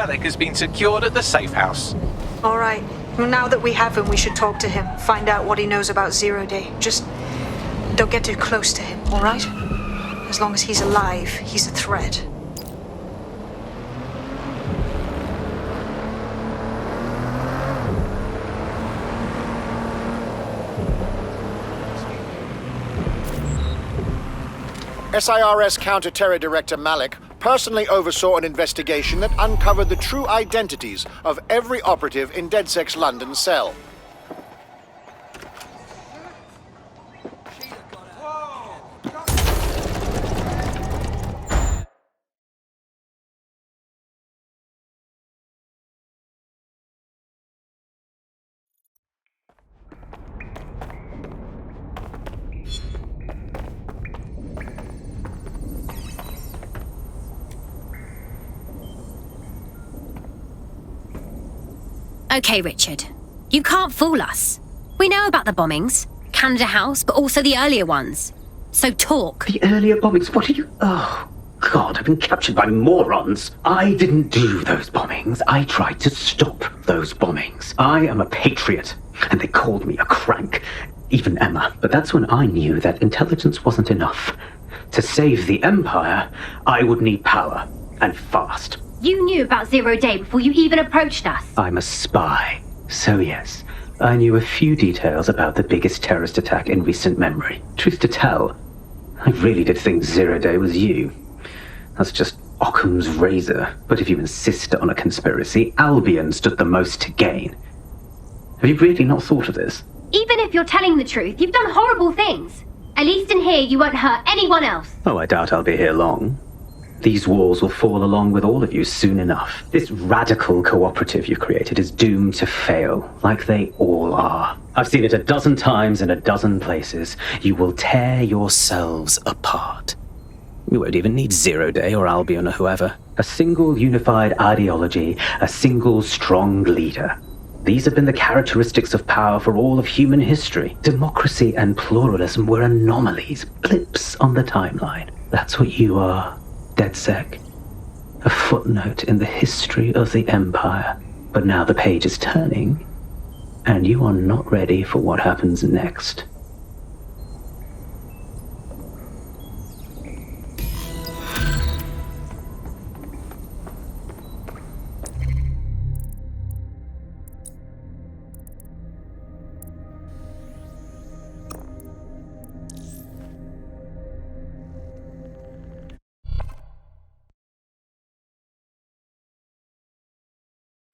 Malik has been secured at the safe house. All right. Well, now that we have him, we should talk to him. Find out what he knows about Zero Day. Just don't get too close to him, all right? As long as he's alive, he's a threat. SIRS Counter-Terror Director Malik personally oversaw an investigation that uncovered the true identities of every operative in DedSec's London cell. Okay, Richard. You can't fool us. We know about the bombings. Canada House, but also the earlier ones. So talk. The earlier bombings? What are you... Oh, God, I've been captured by morons. I didn't do those bombings. I tried to stop those bombings. I am a patriot, and they called me a crank. Even Emma. But that's when I knew that intelligence wasn't enough. To save the Empire, I would need power, and fast. You knew about Zero Day before you even approached us. I'm a spy. So yes, I knew a few details about the biggest terrorist attack in recent memory. Truth to tell, I really did think Zero Day was you. That's just Occam's razor. But if you insist on a conspiracy, Albion stood the most to gain. Have you really not thought of this? Even if you're telling the truth, you've done horrible things. At least in here, you won't hurt anyone else. Oh, I doubt I'll be here long. These walls will fall along with all of you soon enough. This radical cooperative you've created is doomed to fail, like they all are. I've seen it a dozen times in a dozen places. You will tear yourselves apart. You won't even need Zero Day or Albion or whoever. A single unified ideology, a single strong leader. These have been the characteristics of power for all of human history. Democracy and pluralism were anomalies, blips on the timeline. That's what you are. DedSec, a footnote in the history of the Empire. But now the page is turning, and you are not ready for what happens next.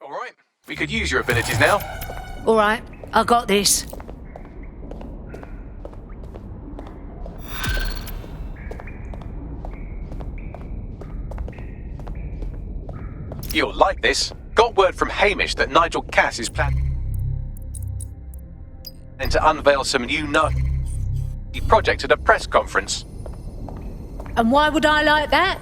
Alright, we could use your abilities now. Alright, I got this. You'll like this. Got word from Hamish that Nigel Cass is planning to unveil some new project at a press conference. And why would I like that?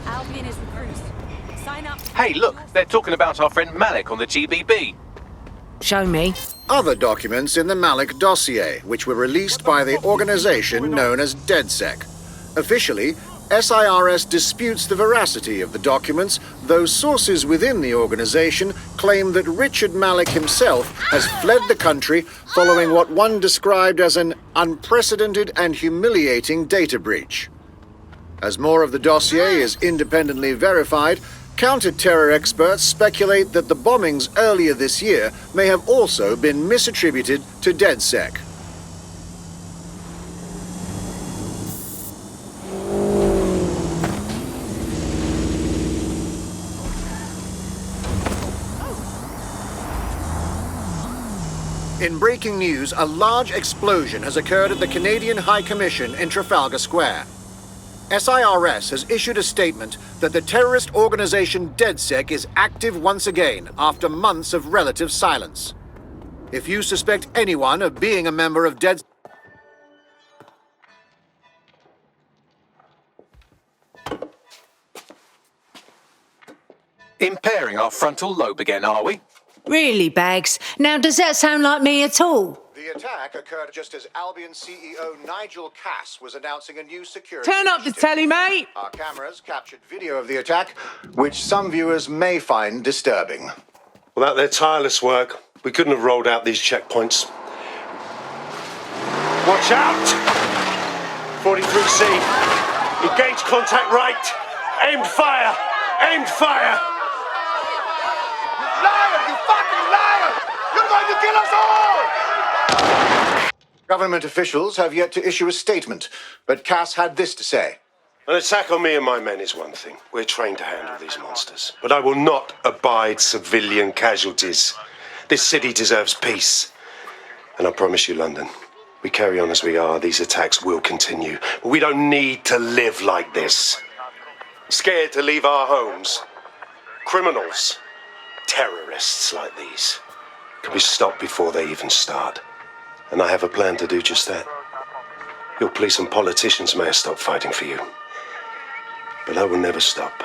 Albion is recruits. Sign up. Hey, look, they're talking about our friend Malik on the GBB. Show me. Other documents in the Malik dossier, which were released by the organization known as DedSec. Officially, SIRS disputes the veracity of the documents, though sources within the organization claim that Richard Malik himself has fled the country following what one described as an unprecedented and humiliating data breach. As more of the dossier is independently verified, counter-terror experts speculate that the bombings earlier this year may have also been misattributed to DedSec. In breaking news, a large explosion has occurred at the Canadian High Commission in Trafalgar Square. SIRS has issued a statement that the terrorist organization DedSec is active once again after months of relative silence. If you suspect anyone of being a member of DedSec, Impairing our frontal lobe again, are we? Really, Bags? Now, does that sound like me at all? The attack occurred just as Albion CEO Nigel Cass was announcing a new security Turn up the initiative. telly, mate! Our cameras captured video of the attack, which some viewers may find disturbing. Without their tireless work, we couldn't have rolled out these checkpoints. Watch out! 43C. Engage contact right. Aimed fire! Aimed fire! Liar! You fucking liar! You're going to kill us all! Government officials have yet to issue a statement, but Cass had this to say. An attack on me and my men is one thing. We're trained to handle these monsters. But I will not abide civilian casualties. This city deserves peace. And I promise you, London, we carry on as we are, these attacks will continue. But we don't need to live like this. Scared to leave our homes. Criminals, terrorists like these, can be stopped before they even start. And I have a plan to do just that. Your police and politicians may have stopped fighting for you. But I will never stop.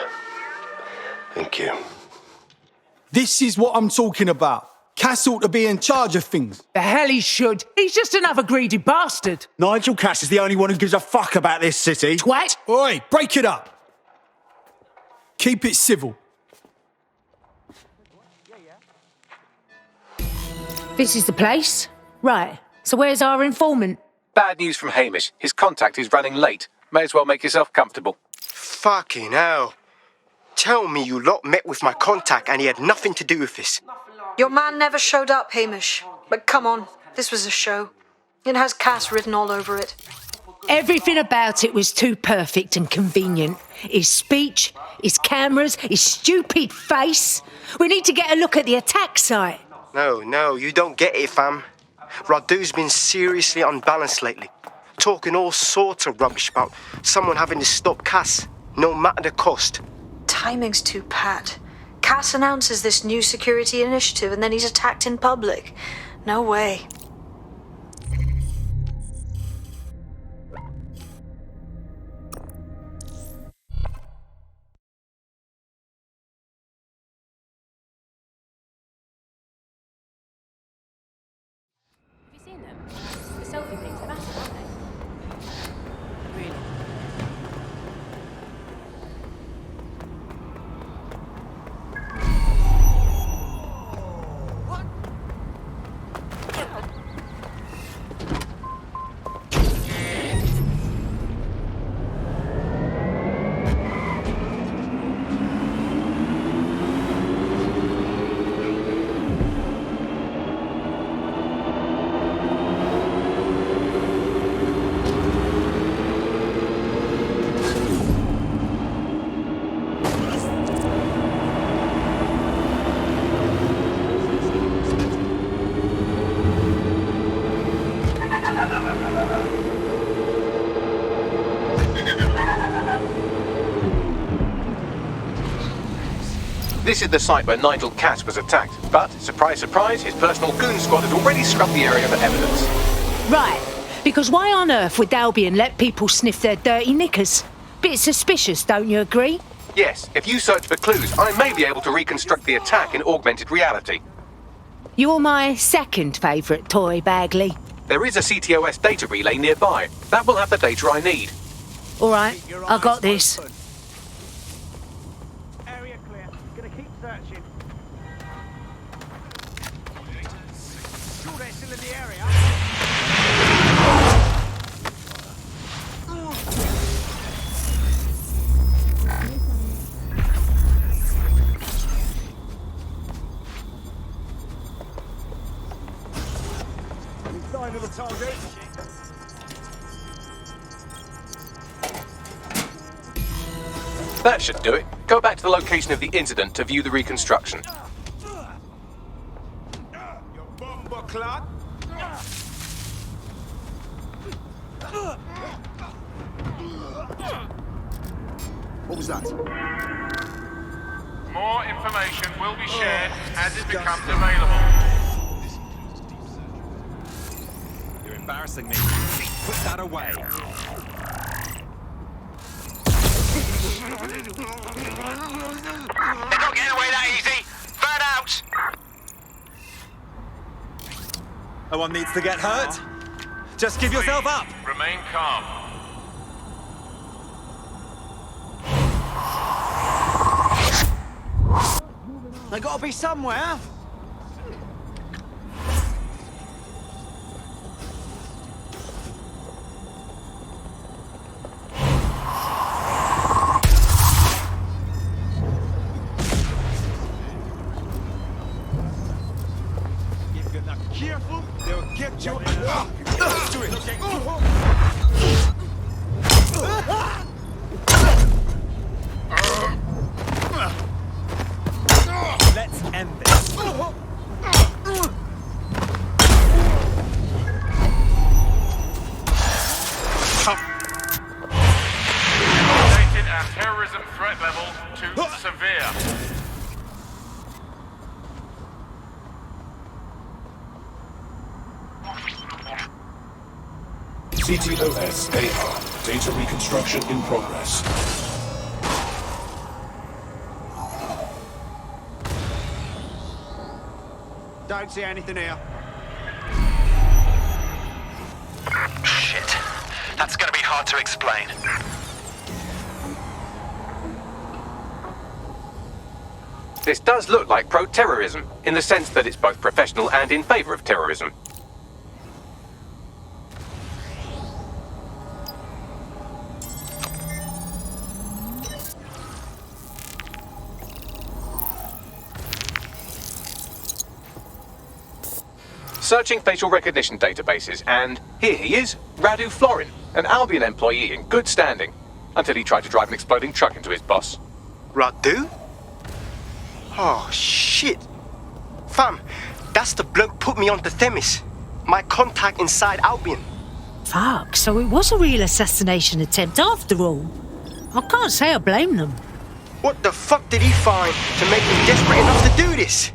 Thank you. This is what I'm talking about. Cass ought to be in charge of things. The hell he should. He's just another greedy bastard. Nigel Cass is the only one who gives a fuck about this city. Twat! Oi, break it up. Keep it civil. This is the place? Right. So where's our informant? Bad news from Hamish. His contact is running late. May as well make yourself comfortable. Fucking hell. Tell me you lot met with my contact and he had nothing to do with this. Your man never showed up, Hamish. But come on, this was a show. It has Cass written all over it. Everything about it was too perfect and convenient. His speech, his cameras, his stupid face. We need to get a look at the attack site. No, you don't get it, fam. Radu's been seriously unbalanced lately. Talking all sorts of rubbish about someone having to stop Cass, no matter the cost. Timing's too pat. Cass announces this new security initiative and then he's attacked in public. No way. Have you seen them? The selfie things, they're massive, aren't they? Really? This is the site where Nigel Cass was attacked, but, surprise, surprise, his personal goon squad has already scrubbed the area for evidence. Right. Because why on earth would Albion let people sniff their dirty knickers? Bit suspicious, don't you agree? Yes, if you search for clues, I may be able to reconstruct the attack in augmented reality. You're my second favourite toy, Bagley. There is a CTOS data relay nearby. That will have the data I need. All right, I got this. Area clear. Gonna keep searching. Sure they're still in the area. Sign of the target. That should do it. Go back to the location of the incident to view the reconstruction. What was that? More information will be shared as it becomes available. You're embarrassing me. Put that away. not getting away that easy. Burn out. No one needs to get hurt. Just give yourself up. Remain calm. They gotta be somewhere. Careful, they'll get you. Let's end this. Updated our terrorism threat level to severe. CTOS AR. Data reconstruction in progress. Don't see anything here. Shit. That's gonna be hard to explain. This does look like pro-terrorism, in the sense that it's both professional and in favor of terrorism. Searching facial recognition databases, and here he is, Radu Florin, an Albion employee in good standing, until he tried to drive an exploding truck into his boss. Radu? Oh, shit. Fam, that's the bloke put me onto Themis. My contact inside Albion. Fuck, so it was a real assassination attempt after all. I can't say I blame them. What the fuck did he find to make him desperate enough to do this?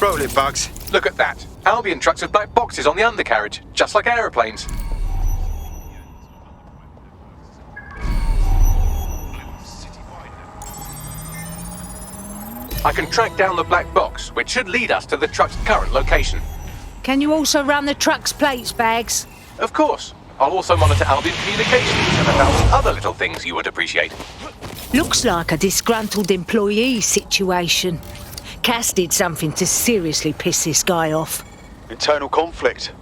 Roll it, Bugs. Look at that. Albion trucks with black boxes on the undercarriage, just like aeroplanes. I can track down the black box, which should lead us to the truck's current location. Can you also run the truck's plates, Bags? Of course. I'll also monitor Albion communications and 1,000 other little things you would appreciate. Looks like a disgruntled employee situation. Cass did something to seriously piss this guy off. Internal conflict.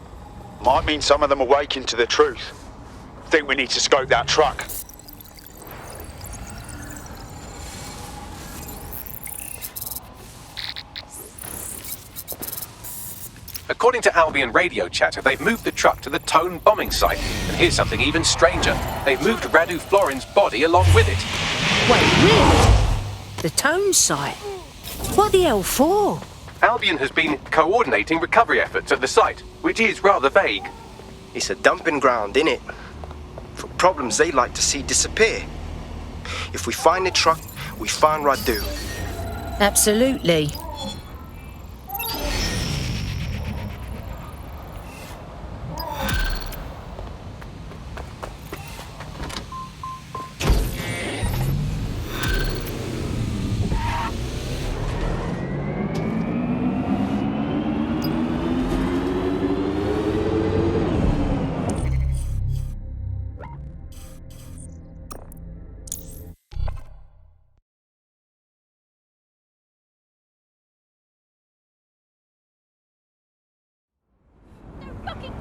Might mean some of them awaken to the truth. Think we need to scope that truck. According to Albion radio chatter, they've moved the truck to the Tone bombing site. And here's something even stranger. They've moved Radu Florin's body along with it. Wait, really? The Tone site? What the hell for? Albion has been coordinating recovery efforts at the site, which is rather vague. It's a dumping ground, innit? For problems they like to see disappear. If we find the truck, we find Radu. Absolutely.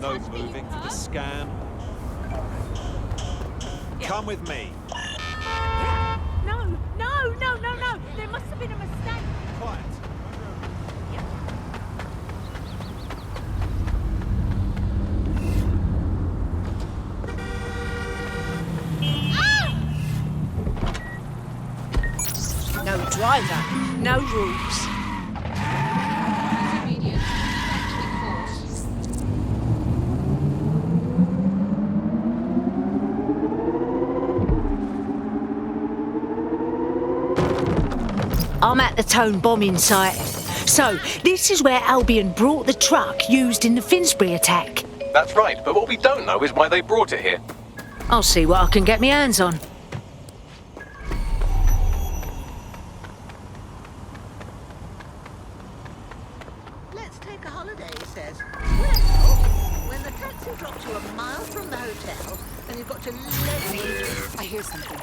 No moving for the scan. Come with me. No, no, no, no, no. There must have been a mistake. Quiet. No driver, no rules. I'm at the Tone bombing site. So, this is where Albion brought the truck used in the Finsbury attack. That's right, but what we don't know is why they brought it here. I'll see what I can get my hands on. dropped you a mile from the hotel, and you've got to let me... I hear something.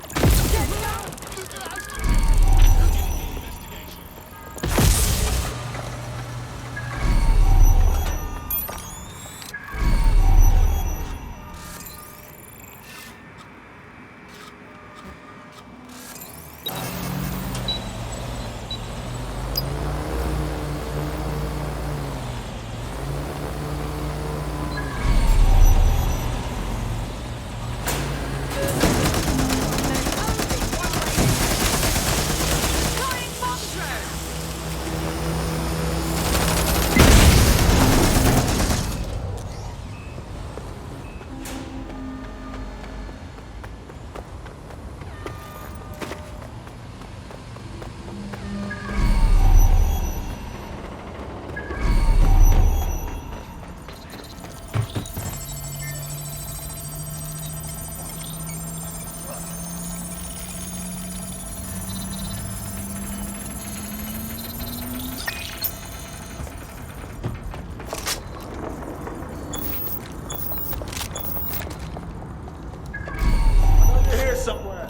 Somewhere.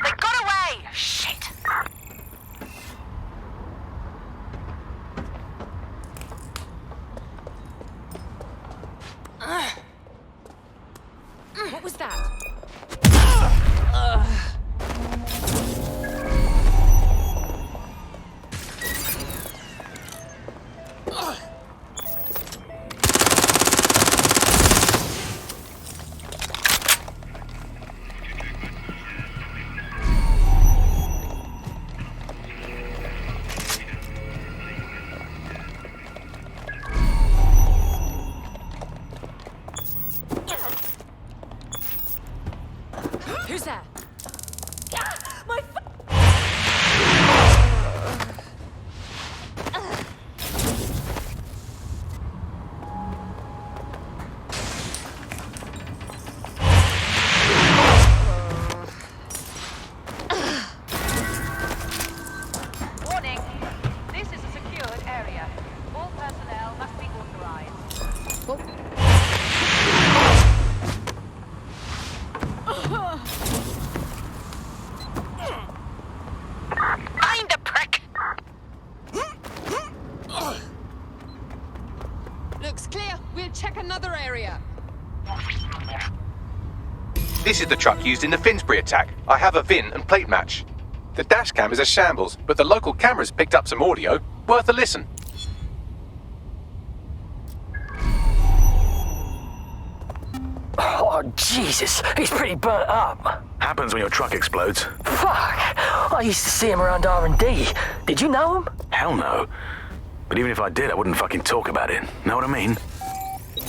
They got away! Shit! What was that? Who's there? My Warning! This is a secured area. All personnel must be authorized. Find a prick! Looks clear. We'll check another area. This is the truck used in the Finsbury attack. I have a VIN and plate match. The dash cam is a shambles, but the local cameras picked up some audio. Worth a listen. Oh, Jesus, he's pretty burnt up. Happens when your truck explodes. Fuck! I used to see him around R&D. Did you know him? Hell no. But even if I did, I wouldn't fucking talk about it. Know what I mean?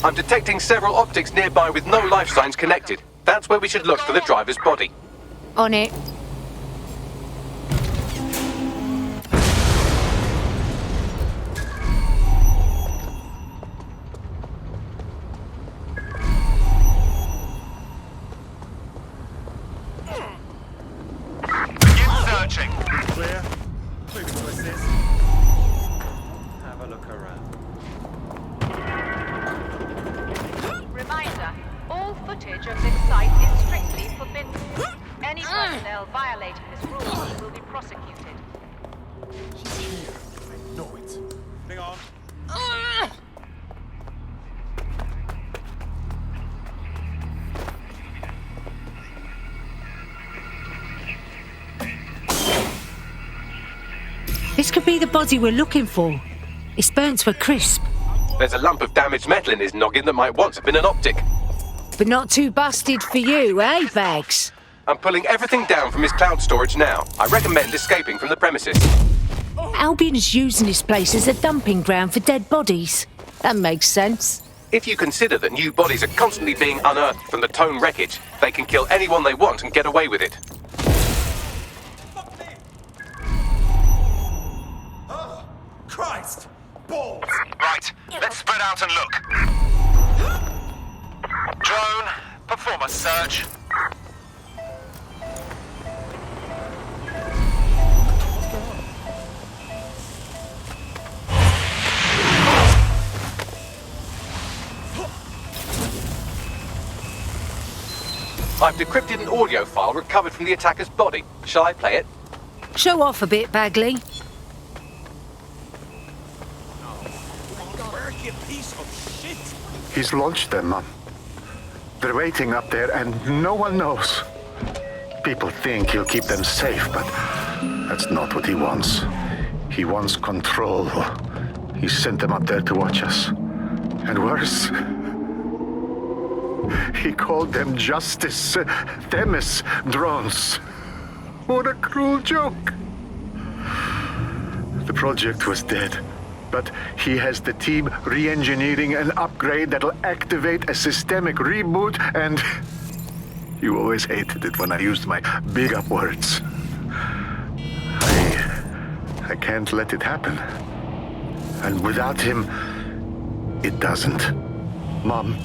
I'm detecting several optics nearby with no life signs connected. That's where we should look for the driver's body. On it. Searching. Clear. Moving to assist. Have a look around. Reminder, all footage of this site is strictly forbidden. Any personnel violating this rule will be prosecuted. He's here. I know it. Hang on. This could be the body we're looking for. It's burnt to a crisp. There's a lump of damaged metal in his noggin that might once have been an optic. But not too busted for you, eh, Bags? I'm pulling everything down from his cloud storage now. I recommend escaping from the premises. Albion's using this place as a dumping ground for dead bodies. That makes sense. If you consider that new bodies are constantly being unearthed from the Tone wreckage, they can kill anyone they want and get away with it. Christ! Balls! Right, let's spread out and look. Drone, perform a search. I've decrypted an audio file recovered from the attacker's body. Shall I play it? Show off a bit, Bagley. He's launched them, Mum. They're waiting up there and no one knows. People think he'll keep them safe, but that's not what he wants. He wants control. He sent them up there to watch us. And worse, he called them Justice Themis drones. What a cruel joke. The project was dead, but he has the team re-engineering an upgrade that'll activate a systemic reboot, and you always hated it when I used my big up words. I can't let it happen. And without him, it doesn't. Mom,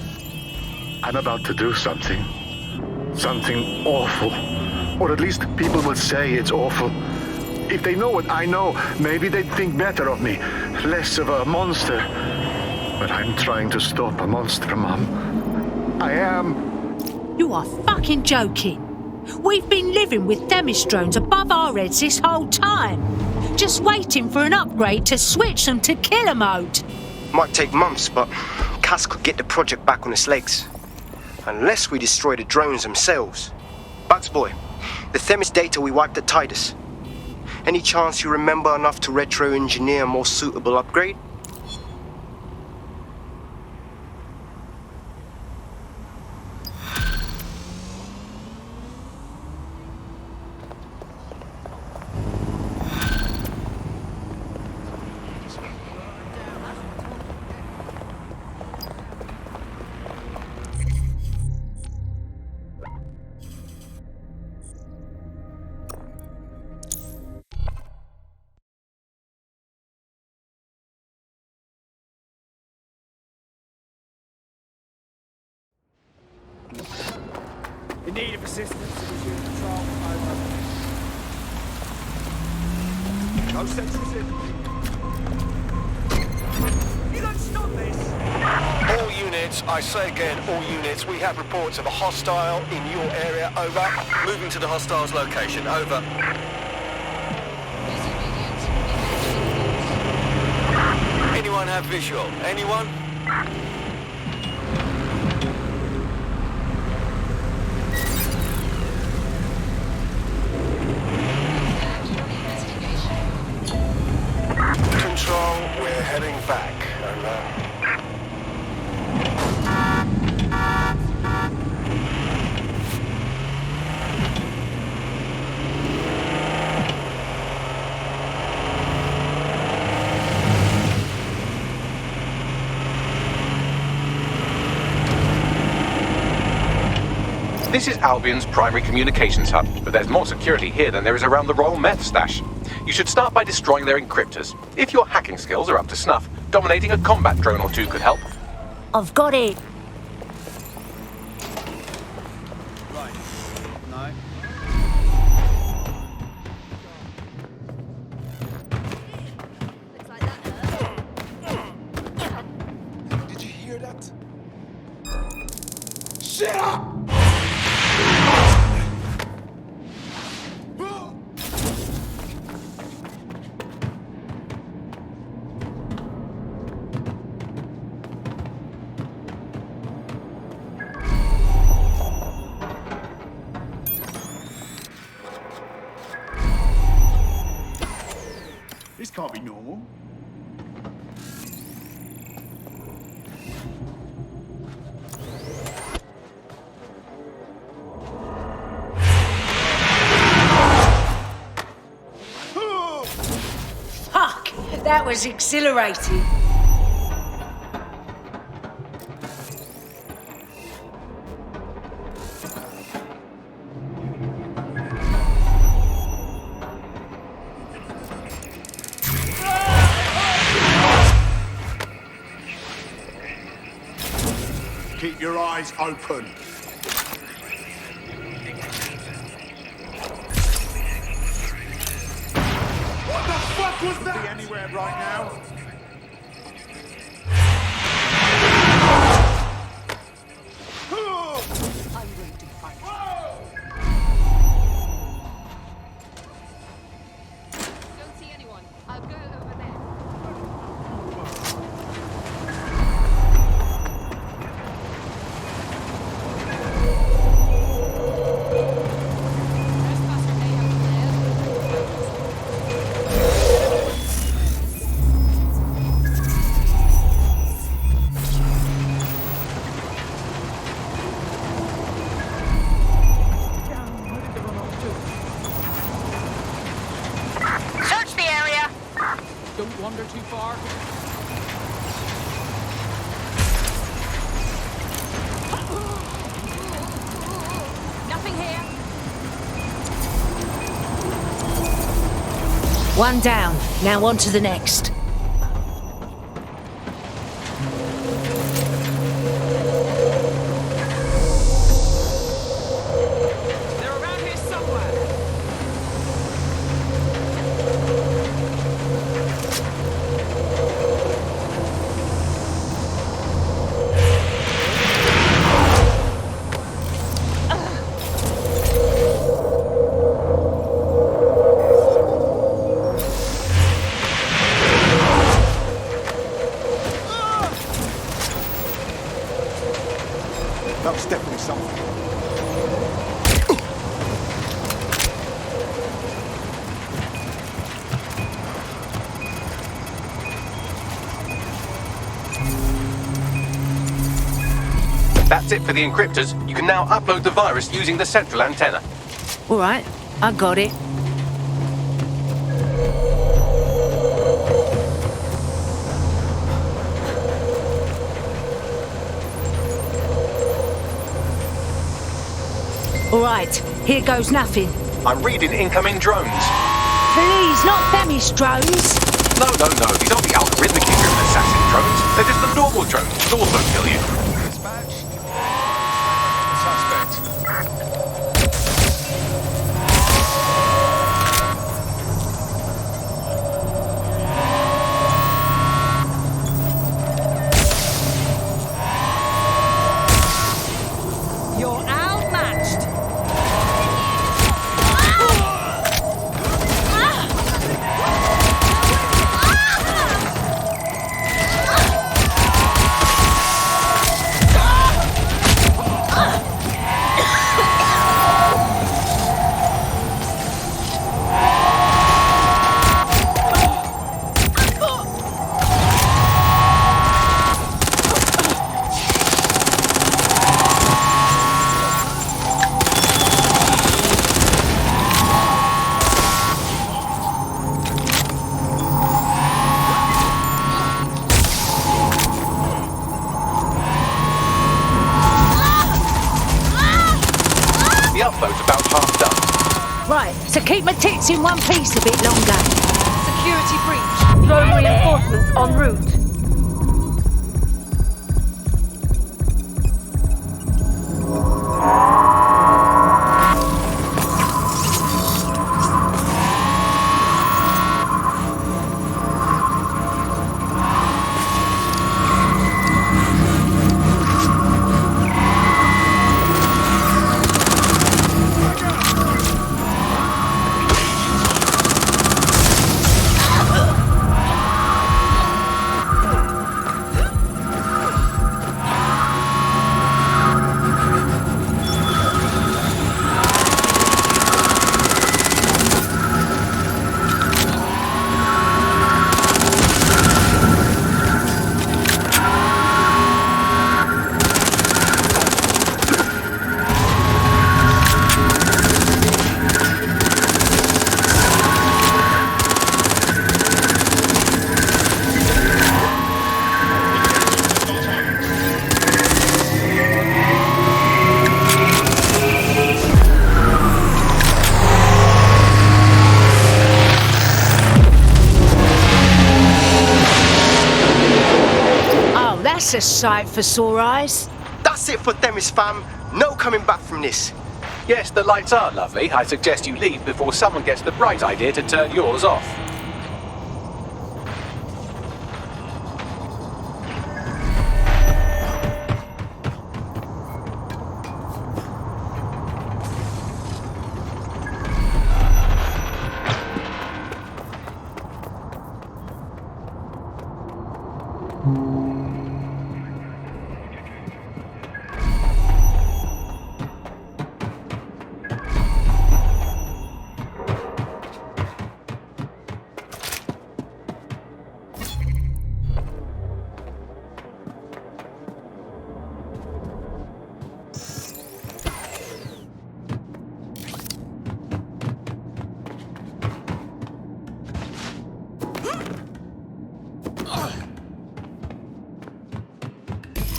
I'm about to do something. Something awful. Or at least people will say it's awful. If they know what I know, maybe they'd think better of me. Less of a monster. But I'm trying to stop a monster, Mom. I am. You are fucking joking. We've been living with Themis drones above our heads this whole time. Just waiting for an upgrade to switch them to killer mode. Might take months, but Cass could get the project back on its legs. Unless we destroy the drones themselves. Bugs boy, the Themis data we wiped at Titus. Any chance you remember enough to retro-engineer a more suitable upgrade? In need of assistance, resume control. Over. No sentries in. You don't stop this! All units, I say again, all units, we have reports of a hostile in your area. Over. Moving to the hostile's location. Over. Anyone have visual? Anyone? Control, we're heading back. Over. This is Albion's primary communications hub, but there's more security here than there is around the Royal Meth stash. You should start by destroying their encryptors. If your hacking skills are up to snuff, dominating a combat drone or two could help. I've got it. Right. No. Did you hear that? Shut up! This can't be normal. Fuck! That was exhilarating. Keep your eyes open. What the fuck was that? Could be anywhere right now. I'm going to fight. Don't wander too far. Nothing here. One down. Now on to the next. They're around here somewhere. That was definitely something. That's it for the encryptors. You can now upload the virus using the central antenna. All right, I got it. All right, here goes nothing. I'm reading incoming drones. Please, not Femish drones. No. These aren't the algorithmically driven assassin drones. They're just the normal drones that also kill you. You're outmatched. The upload's about half done. Right, so keep my tits in one piece a bit longer. Security breach. Drone reinforcements en route. That's a sight for sore eyes. That's it for Themis, fam. No coming back from this. Yes, the lights are lovely. I suggest you leave before someone gets the bright idea to turn yours off.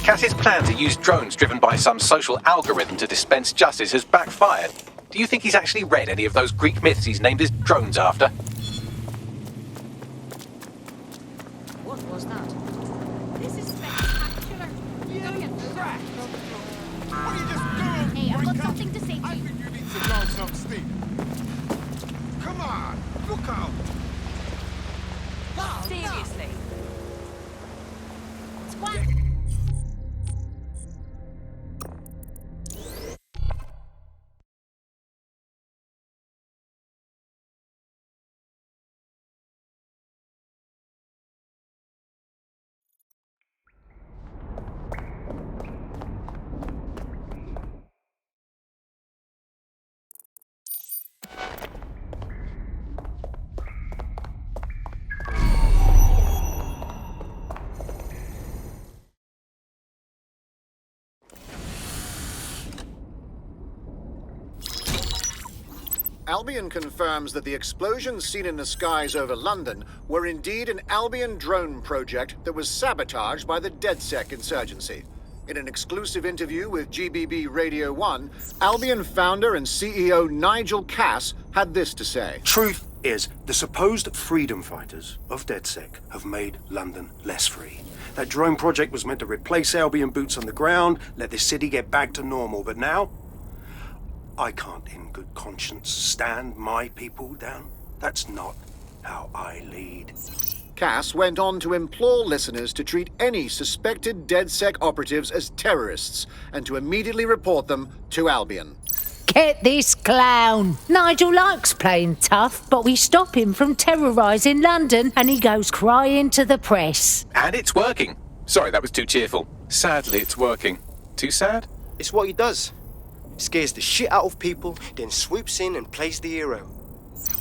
Cass's plan to use drones driven by some social algorithm to dispense justice has backfired. Do you think he's actually read any of those Greek myths he's named his drones after? What was that? This is spectacular. You're gonna get cracked. What are you just doing? Hey, I've got something to say to you. I think you need to blow some steam. Come on, look out. Seriously. Squat. Albion confirms that the explosions seen in the skies over London were indeed an Albion drone project that was sabotaged by the DedSec insurgency. In an exclusive interview with GBB Radio 1, Albion founder and CEO Nigel Cass had this to say. Truth is, the supposed freedom fighters of DedSec have made London less free. That drone project was meant to replace Albion boots on the ground, let the city get back to normal, but now I can't in good conscience stand my people down. That's not how I lead. Cass went on to implore listeners to treat any suspected DedSec operatives as terrorists and to immediately report them to Albion. Get this clown. Nigel likes playing tough, but we stop him from terrorising London and he goes crying to the press. And it's working. Sorry, that was too cheerful. Sadly, it's working. Too sad? It's what he does. Scares the shit out of people, then swoops in and plays the hero.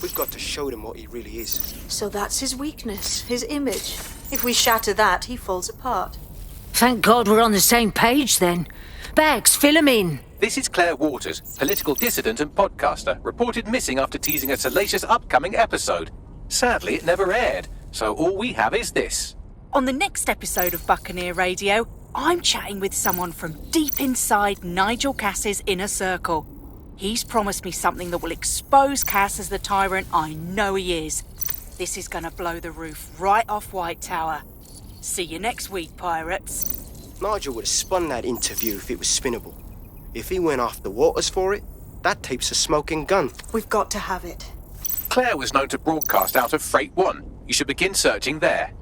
We've got to show them what he really is. So that's his weakness, his image. If we shatter that, he falls apart. Thank God we're on the same page then. Bags, fill him in. This is Claire Waters, political dissident and podcaster, reported missing after teasing a salacious upcoming episode. Sadly, it never aired, so all we have is this. On the next episode of Buccaneer Radio, I'm chatting with someone from deep inside Nigel Cass's inner circle. He's promised me something that will expose Cass as the tyrant I know he is. This is gonna blow the roof right off White Tower. See you next week, pirates. Nigel would have spun that interview if it was spinnable. If he went after Waters for it, that tape's a smoking gun. We've got to have it. Claire was known to broadcast out of Freight 1. You should begin searching there.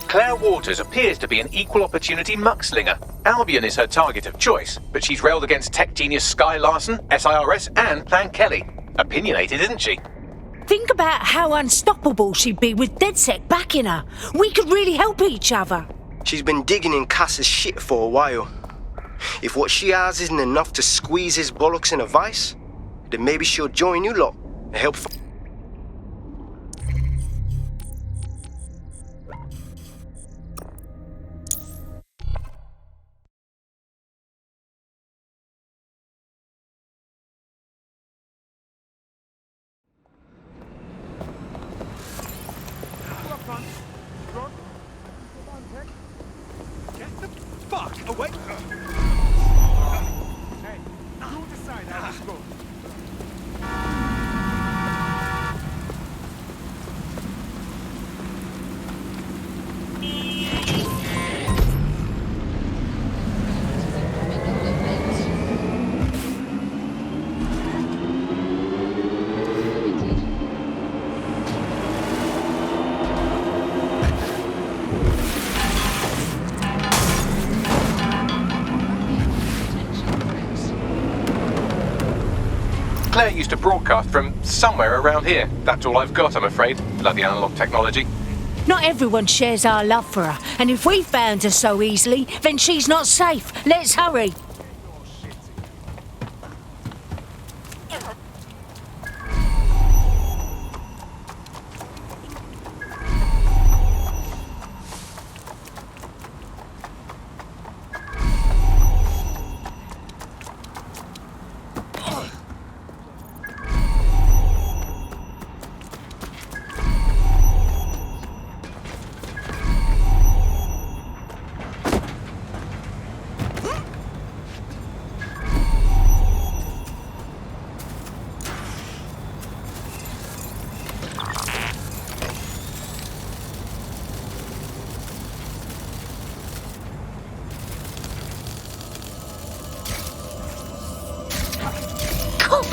Claire Waters appears to be an equal opportunity muckslinger. Albion is her target of choice, but she's railed against tech genius Sky Larson, SIRS, and Plan Kelly. Opinionated, isn't she? Think about how unstoppable she'd be with DedSec backing her. We could really help each other. She's been digging in Cass's shit for a while. If what she has isn't enough to squeeze his bollocks in a vice, then maybe she'll join you lot and help. Get the fuck away! Hey, you decide how this goes. Claire used to broadcast from somewhere around here. That's all I've got, I'm afraid. Bloody analog technology. Not everyone shares our love for her, and if we found her so easily, then she's not safe. Let's hurry.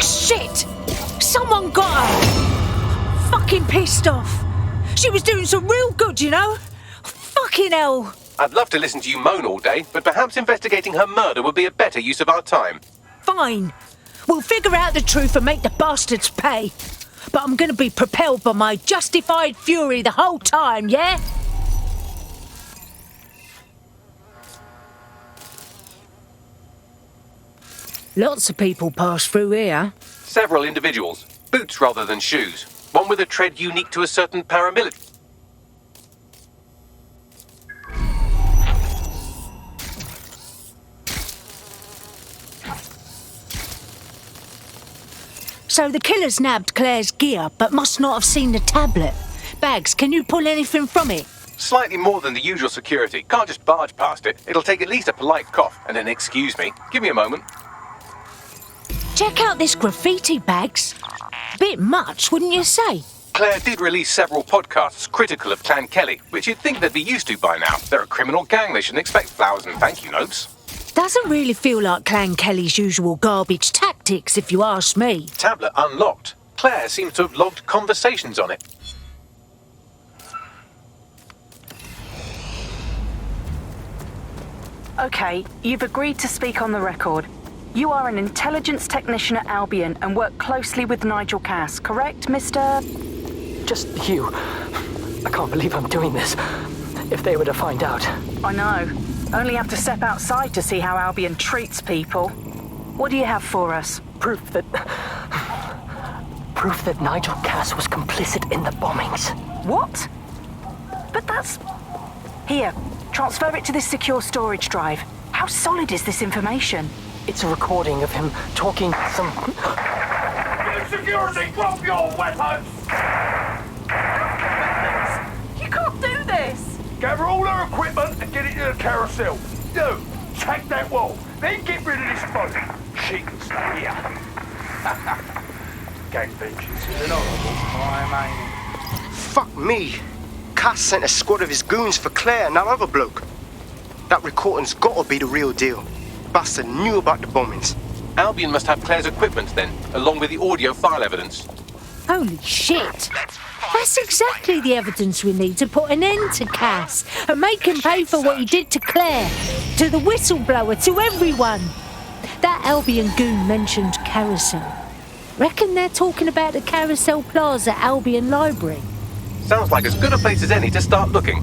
Shit! Someone got her! Fucking pissed off. She was doing some real good, you know? Fucking hell. I'd love to listen to you moan all day, but perhaps investigating her murder would be a better use of our time. Fine. We'll figure out the truth and make the bastards pay. But I'm gonna be propelled by my justified fury the whole time, yeah? Lots of people pass through here. Several individuals. Boots rather than shoes. One with a tread unique to a certain paramilitary. So the killers nabbed Claire's gear, but must not have seen the tablet. Bags, can you pull anything from it? Slightly more than the usual security. Can't just barge past it. It'll take at least a polite cough and an excuse me. Give me a moment. Check out this graffiti, Bags. Bit much, wouldn't you say? Claire did release several podcasts critical of Clan Kelly, which you'd think they'd be used to by now. They're a criminal gang. They shouldn't expect flowers and thank you notes. Doesn't really feel like Clan Kelly's usual garbage tactics, if you ask me. Tablet unlocked. Claire seems to have logged conversations on it. Okay, you've agreed to speak on the record. You are an intelligence technician at Albion and work closely with Nigel Cass, correct, Mr...? Just you. I can't believe I'm doing this. If they were to find out. I know. Only have to step outside to see how Albion treats people. What do you have for us? Proof that Nigel Cass was complicit in the bombings. What? But that's... Here, transfer it to this secure storage drive. How solid is this information? It's a recording of him talking some... Security, drop your weapons! You can't do this! Gather all her equipment and get it to the carousel. You, check that wall, then get rid of this body. She can stay here. Gang vengeance is an horrible crime, ain't it? Fuck me. Cass sent a squad of his goons for Claire and that other bloke. That recording's gotta be the real deal. Bastard knew about the bombings. Albion must have Claire's equipment then, along with the audio file evidence. Holy shit! That's exactly the evidence we need to put an end to Cass and make him pay for what he did to Claire, to the whistleblower, to everyone. That Albion goon mentioned Carousel. Reckon they're talking about the Carousel Plaza Albion Library. Sounds like as good a place as any to start looking.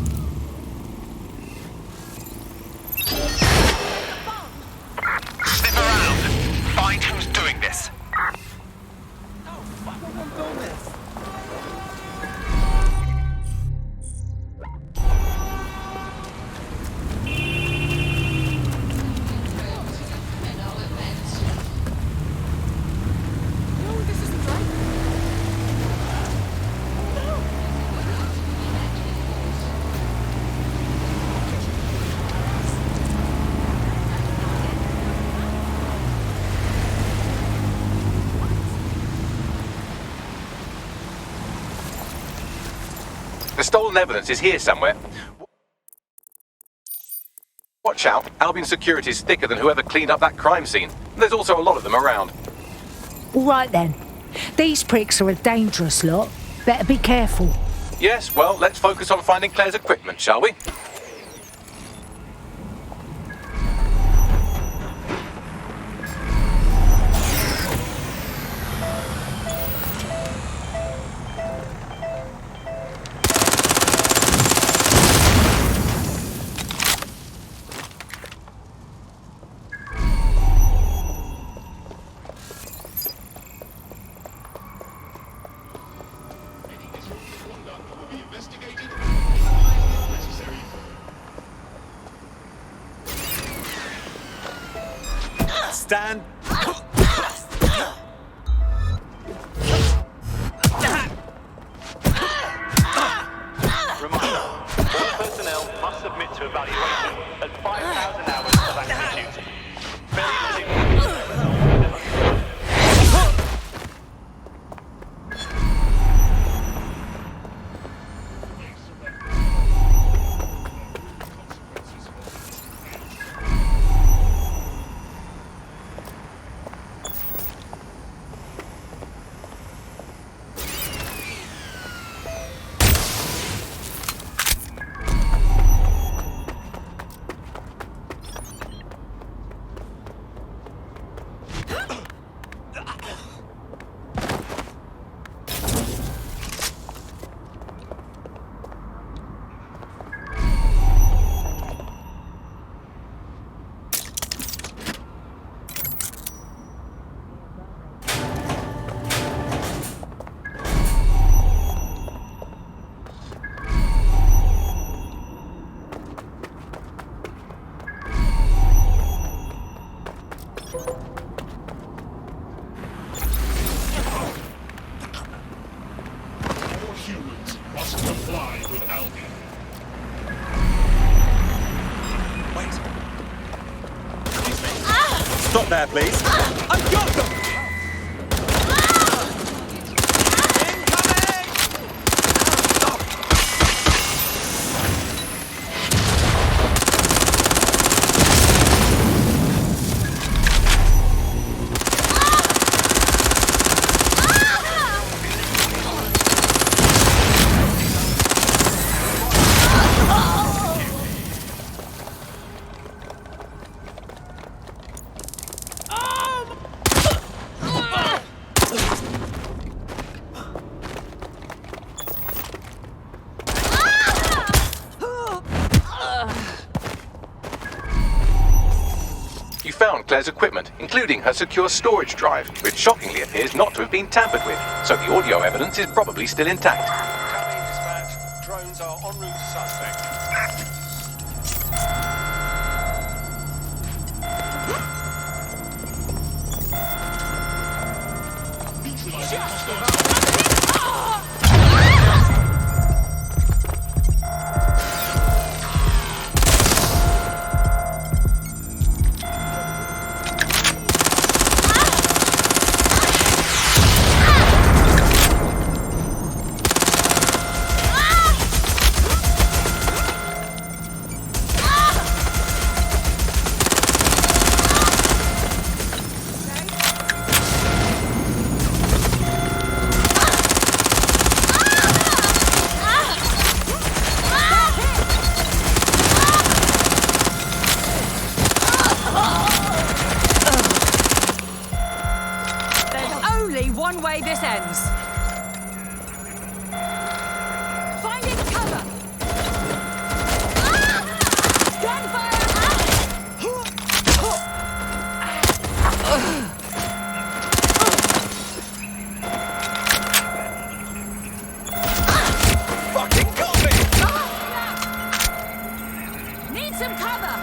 Sniff around. Find who's doing this. The stolen evidence is here somewhere. Watch out, Albion security is thicker than whoever cleaned up that crime scene. There's also a lot of them around. All right then. These pricks are a dangerous lot. Better be careful. Yes, well, let's focus on finding Claire's equipment, shall we? Stand. Reminder, all personnel must submit to evaluation at 5,000 hours of active duty. out there, please. I've got them! You found Claire's equipment, including her secure storage drive, which shockingly appears not to have been tampered with, so the audio evidence is probably still intact. Dispatch, drones are en route to suspect. One way this ends. Finding cover. Fucking got me! Need some cover.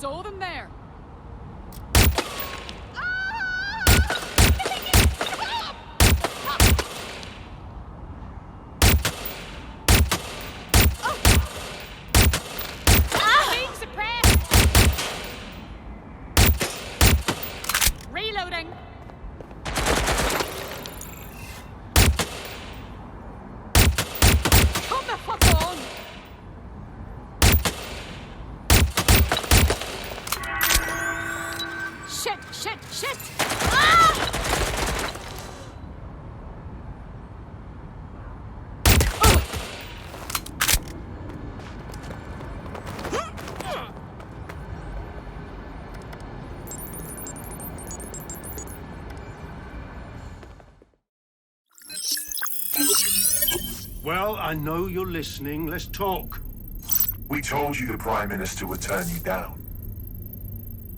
Saw them there. Being suppressed. Reloading. Come the fuck on. Shit! Ah! Well, I know you're listening. Let's talk. We told you the Prime Minister would turn you down.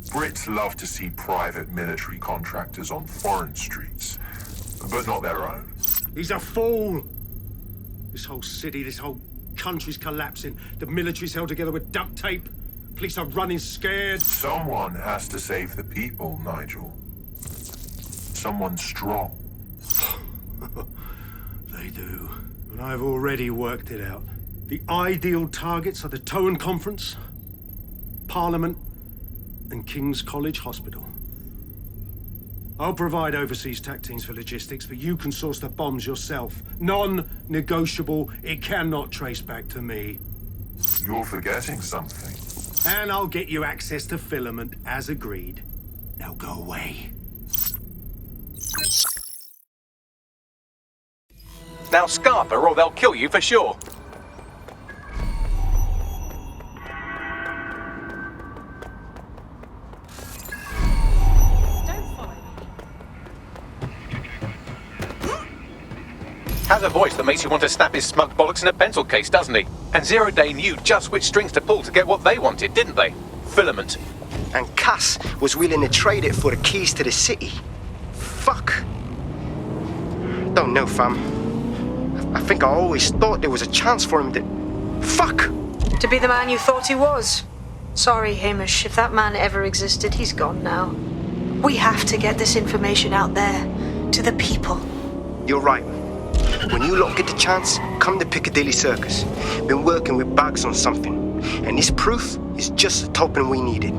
Brits love to see private military contractors on foreign streets. but not their own. He's a fool! This whole city, this whole country's collapsing. The military's held together with duct tape. Police are running scared. Someone has to save the people, Nigel. Someone strong. They do. And I've already worked it out. The ideal targets are the Towan Conference, Parliament, and King's College Hospital. I'll provide overseas tac teams for logistics, but you can source the bombs yourself. Non-negotiable. It cannot trace back to me. You're forgetting something. And I'll get you access to filament, as agreed. Now go away. Now scarper or they'll kill you for sure. Has a voice that makes you want to snap his smug bollocks in a pencil case, doesn't he? And Zero Day knew just which strings to pull to get what they wanted, didn't they? Filament. And Cass was willing to trade it for the keys to the city. Fuck. Don't know, fam. I think I always thought there was a chance for him to... Fuck! To be the man you thought he was. Sorry, Hamish. If that man ever existed, he's gone now. We have to get this information out there. To the people. You're right. When you lot get the chance, come to Piccadilly Circus. Been working with Bags on something. And this proof is just the token we needed.